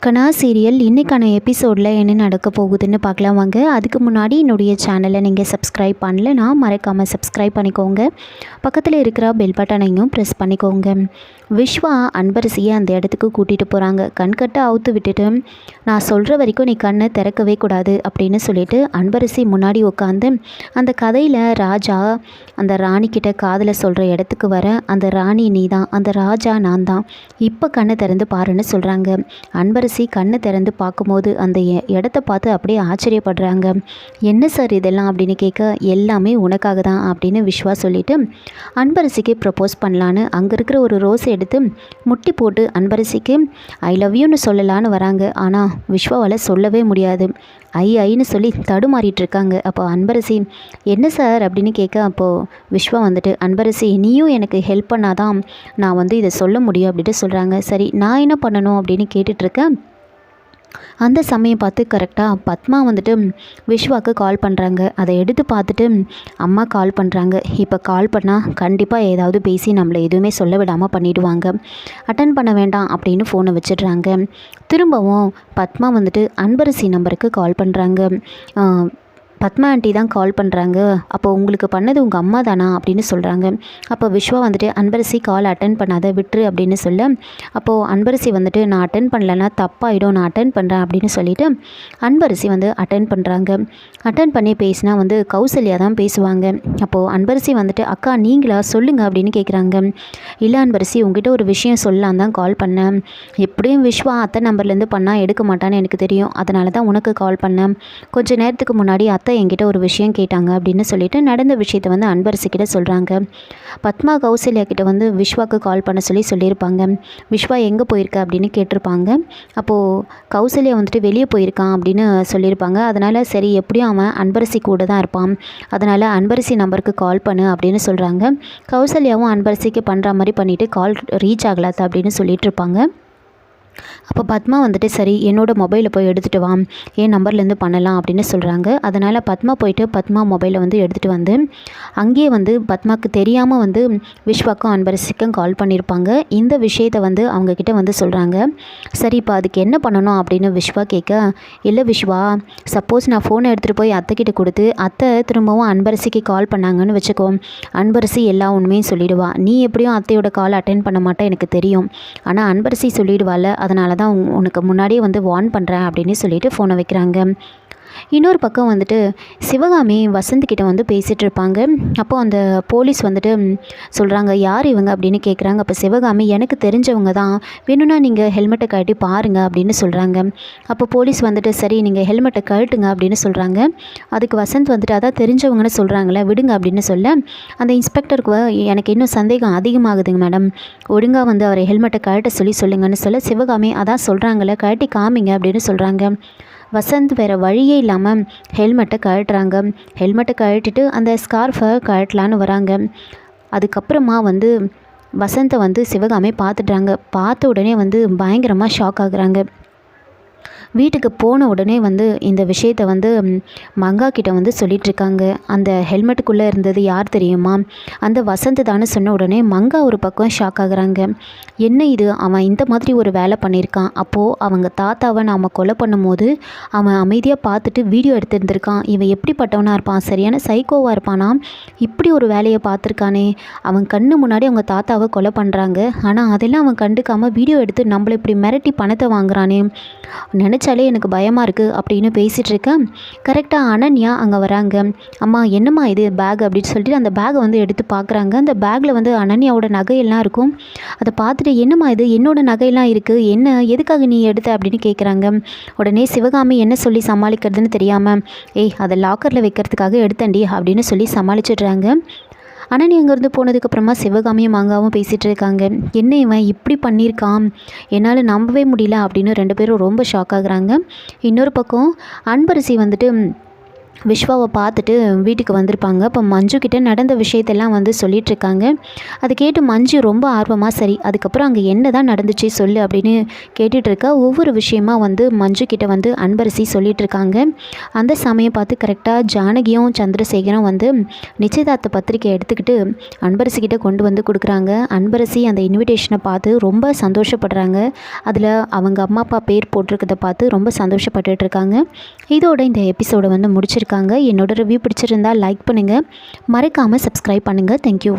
கனா serial இன்றைக்கான எபிசோடில் என்ன நடக்க போகுதுன்னு பார்க்கலாம் வாங்க. அதுக்கு முன்னாடி என்னுடைய சேனலை நீங்கள் சப்ஸ்கிரைப் பண்ணலைன்னா மறக்காமல் சப்ஸ்கிரைப் பண்ணிக்கோங்க. பக்கத்தில் இருக்கிற பெல் பட்டனையும் ப்ரெஸ் பண்ணிக்கோங்க. விஸ்வா அன்பரசியை அந்த இடத்துக்கு கூட்டிகிட்டு போகிறாங்க. கண்கட்டை அவுத்து விட்டுட்டு, நான் சொல்கிற வரைக்கும் நீ கண்ணை திறக்கவே கூடாது அப்படின்னு சொல்லிட்டு அன்பரசி முன்னாடி உட்காந்து அந்த கதையில் ராஜா அந்த ராணிக்கிட்ட காதில் சொல்கிற இடத்துக்கு வர, அந்த ராணி நீ தான், அந்த ராஜா நான் தான், இப்போ கண்ணை திறந்து பாருன்னு சொல்கிறாங்க. அன்பரசி கண்ணை திறந்து பார்க்கும்போது அந்த இடத்த பார்த்து அப்படியே ஆச்சரியப்படுறாங்க. என்ன சார் இதெல்லாம் அப்படின்னு கேட்க, எல்லாமே உனக்காக தான் அப்படின்னு விஸ்வா சொல்லிவிட்டு அன்பரசிக்கு ப்ரப்போஸ் பண்ணலான்னு அங்கே இருக்கிற ஒரு ரோஸ் எடுத்து முட்டி போட்டு அன்பரசிக்கு ஐ லவ் யூன்னு சொல்லலான்னு வராங்க. ஆனால் விஸ்வாவால் சொல்லவே முடியாது. ஐன்னு சொல்லி தடுமாறிட்டு இருக்காங்க. அப்போ அன்பரசி என்ன சார் அப்படின்னு கேட்க, அப்போது விஸ்வா வந்துட்டு அன்பரசி நீயும் எனக்கு ஹெல்ப் பண்ணாதான் நான் இதை சொல்ல முடியும் அப்படின்ட்டு சொல்கிறாங்க. சரி நான் என்ன பண்ணணும் அப்படின்னு கேட்டுட்ருக்கேன். அந்த சமயம் பார்த்து கரெக்டாக பத்மா விஸ்வாவுக்கு கால் பண்ணுறாங்க. அதை எடுத்து பார்த்துட்டு அம்மா கால் பண்ணுறாங்க. இப்போ கால் பண்ணால் கண்டிப்பாக ஏதாவது பேசி நம்மளை எதுவுமே சொல்ல விடாமல் பண்ணிவிடுவாங்க, அட்டன் பண்ண வேண்டாம் அப்படின்னு ஃபோனை வச்சிடுறாங்க. திரும்பவும் பத்மா அன்பரசி நம்பருக்கு கால் பண்ணுறாங்க. பத்மா ஆண்டி தான் கால் பண்ணுறாங்க. அப்போ உங்களுக்கு பண்ணது உங்கள் அம்மா தானா அப்படின்னு சொல்கிறாங்க. அப்போ விஸ்வா அன்பரசி கால் அட்டன் பண்ணாத விட்டுரு அப்படின்னு சொல்ல, அப்போது அன்பரசி நான் அட்டன் பண்ணலன்னா தப்பாயிடும், நான் அட்டன் பண்ணுறேன் அப்படின்னு சொல்லிவிட்டு அன்பரசி அட்டன் பண்ணுறாங்க. அட்டன் பண்ணி பேசினா கௌசல்யா தான் பேசுவாங்க. அப்போது அன்பரசி அக்கா நீங்களா சொல்லுங்கள் அப்படின்னு கேட்குறாங்க. இல்லை அன்பரசி உங்ககிட்ட ஒரு விஷயம் சொல்லலாம் தான் கால் பண்ணேன். எப்படியும் விஸ்வா அத்தை நம்பர்லேருந்து பண்ணால் எடுக்க மாட்டான்னு எனக்கு தெரியும், அதனால தான் உனக்கு கால் பண்ணேன். கொஞ்சம் நேரத்துக்கு முன்னாடி அத்தை என்கிட்ட ஒரு விஷயம் கேட்டாங்க அப்படின்னு சொல்லிட்டு நடந்த விஷயத்தை அன்பரசிக்கிட்ட சொல்கிறாங்க. பத்மா கௌசல்யா கிட்ட விஸ்வாக்கு கால் பண்ண சொல்லியிருப்பாங்க. விஸ்வா எங்கே போயிருக்க அப்படின்னு கேட்டிருப்பாங்க. அப்போது கௌசல்யா வெளியே போயிருக்கான் அப்படின்னு சொல்லியிருப்பாங்க. அதனால் சரி எப்படியும் அவன் அன்பரசி கூட தான் இருப்பான், அதனால் அன்பரசி நம்பருக்கு கால் பண்ணு அப்படின்னு சொல்கிறாங்க. கௌசல்யாவும் அன்பரசிக்கு பண்ணுற மாதிரி பண்ணிவிட்டு கால் ரீச் ஆகலாத்த அப்படின்னு சொல்லிட்டு இருப்பாங்க. அப்போ பத்மா சரி என்னோடய மொபைலை போய் எடுத்துகிட்டு வா, என் நம்பர்லேருந்து பண்ணலாம் அப்படின்னு சொல்கிறாங்க. அதனால் பத்மா போயிட்டு பத்மா மொபைலை எடுத்துகிட்டு அங்கேயே பத்மாவுக்கு தெரியாமல் விஸ்வாக்கும் அன்பரசிக்கும் கால் பண்ணியிருப்பாங்க. இந்த விஷயத்தை அவங்கக்கிட்ட சொல்கிறாங்க. சரி இப்போ அதுக்கு என்ன பண்ணணும் அப்படின்னு விஸ்வா கேட்க, இல்லை விஸ்வா சப்போஸ் நான் ஃபோனை எடுத்துகிட்டு போய் அத்தைக்கிட்ட கொடுத்து அத்தை திரும்பவும் அன்பரசிக்கு கால் பண்ணாங்கன்னு வச்சுக்கோ, அன்பரசி எல்லா உண்மையும் சொல்லிவிடுவா. நீ எப்படியும் அத்தையோட கால் அட்டென்ட் பண்ண மாட்டேன் எனக்கு தெரியும், ஆனால் அன்பரசி சொல்லிவிடுவாள், அதனால தான் உனக்கு முன்னாடியே வார்ன் பண்ணுறேன் அப்படின்னு சொல்லிட்டு ஃபோனை வைக்கிறாங்க. இன்னொரு பக்கம் சிவகாமி வசந்த்கிட்ட பேசிகிட்டு இருப்பாங்க. அப்போது அந்த போலீஸ் சொல்கிறாங்க யார் இவங்க அப்படின்னு கேட்குறாங்க. அப்போ சிவகாமி எனக்கு தெரிஞ்சவங்க தான், வேணும்னா நீங்கள் ஹெல்மெட்டை கழட்டி பாருங்கள் அப்படின்னு சொல்கிறாங்க. அப்போ போலீஸ் சரி நீங்கள் ஹெல்மெட்டை கழட்டுங்க அப்படின்னு சொல்கிறாங்க. அதுக்கு வசந்த் அதான் தெரிஞ்சவங்கன்னு சொல்கிறாங்களே விடுங்க அப்படின்னு சொல்ல, அந்த இன்ஸ்பெக்டருக்கு எனக்கு இன்னும் சந்தேகம் அதிகமாகுதுங்க மேடம், ஒழுங்காக அவரை ஹெல்மெட்டை கழட்ட சொல்லுங்கன்னு சொல்ல, சிவகாமி அதான் சொல்கிறாங்களே கழட்டி காமிங்க அப்படின்னு சொல்கிறாங்க. வசந்த் வேறு வழியே இல்லாமல் ஹெல்மெட்டை கழட்டுறாங்க. ஹெல்மெட்டை கழட்டிட்டு அந்த ஸ்கார்ஃபை கழட்டலான்னு வராங்க. அதுக்கப்புறமா வசந்தை சிவகாமி பார்த்துட்றாங்க. பார்த்த உடனே பயங்கரமாக ஷாக் ஆகுறாங்க. வீட்டுக்கு போன உடனே இந்த விஷயத்தை மங்கா கிட்ட சொல்லிகிட்ருக்காங்க. அந்த ஹெல்மெட்டுக்குள்ளே இருந்தது யார் தெரியுமா, அந்த வசந்த் தானே சொன்ன உடனே மங்கா ஒரு பக்கம் ஷாக் ஆகுறாங்க. என்ன இது, அவன் இந்த மாதிரி ஒரு வேலை பண்ணியிருக்கான், அப்போது அவங்க தாத்தாவை நாம் கொலை பண்ணும்போது அவன் அமைதியாக பார்த்துட்டு வீடியோ எடுத்துருந்துருக்கான், இவன் எப்படிப்பட்டவனாக இருப்பான், சரியான சைக்கோவாக இருப்பானா, இப்படி ஒரு வேலையை பார்த்துருக்கானே, அவன் கண்ணு முன்னாடி அவங்க தாத்தாவை கொலை பண்ணுறாங்க, ஆனால் அதெல்லாம் அவன் கண்டுக்காமல் வீடியோ எடுத்து நம்மளை இப்படி மிரட்டி பணத்தை வாங்குறானே, நினச்சாலே எனக்கு பயமாக இருக்குது அப்படின்னு பேசிகிட்டு இருக்கேன். கரெக்டாக அனன்யா அங்கே வராங்க. அம்மா என்னம்மா இது பேக் அப்படின்னு சொல்லிட்டு அந்த பேக்கை எடுத்து பார்க்குறாங்க. அந்த பேக்கில் அனன்யாவோட நகையெல்லாம் இருக்கும். அதை பார்த்துட்டு என்னம்மா இது என்னோட நகையெல்லாம் இருக்குது, என்ன எதுக்காக நீ எடுத்த அப்படின்னு கேட்குறாங்க. உடனே சிவகாமி என்ன சொல்லி சமாளிக்கிறதுன்னு தெரியாமல், அதை லாக்கரில் வைக்கிறதுக்காக எடுத்தண்டி அப்படின்னு சொல்லி சமாளிச்சிடுறாங்க. அனனி அங்கேருந்து போனதுக்கப்புறமா சிவகாமியும் மங்காவும் பேசிகிட்டு இருக்காங்க. என்ன இவன் இப்படி பண்ணியிருக்கான், என்னால் நம்பவே முடியல அப்படின்னு ரெண்டு பேரும் ரொம்ப ஷாக் ஆகுறாங்க. இன்னொரு பக்கம் அன்பரசி விஸ்வாவை பார்த்துட்டு வீட்டுக்கு வந்திருப்பாங்க. அப்போ மஞ்சு கிட்ட நடந்த விஷயத்தெல்லாம் வந்து சொல்லிகிட்ருக்காங்க. அதை கேட்டு மஞ்சு ரொம்ப ஆர்வமாக சரி அதுக்கப்புறம் அங்கே என்ன தான் நடந்துச்சு சொல்லு அப்படின்னு கேட்டுட்ருக்க ஒவ்வொரு விஷயமா வந்து மஞ்சு கிட்ட வந்து அன்பரசி சொல்லிகிட்ருக்காங்க. அந்த சமயம் பார்த்து கரெக்டாக ஜானகியும் சந்திரசேகரும் வந்து நிச்சயதார்த்த பத்திரிக்கை எடுத்துக்கிட்டு அன்பரசி கிட்ட கொண்டு வந்து கொடுக்குறாங்க. அன்பரசி அந்த இன்விடேஷனை பார்த்து ரொம்ப சந்தோஷப்படுறாங்க. அதில் அவங்க அம்மா அப்பா பேர் போட்டிருக்கதை பார்த்து ரொம்ப சந்தோஷப்பட்டுட்டு இருக்காங்க. இதோட இந்த எபிசோடை வந்து முடிச்சிருக்காங்க. என்னோட ரிவ்யூ பிடிச்சிருந்தால் லைக் பண்ணுங்கள், மறக்காமல் சப்ஸ்கிரைப் பண்ணுங்கள். தேங்க்யூ.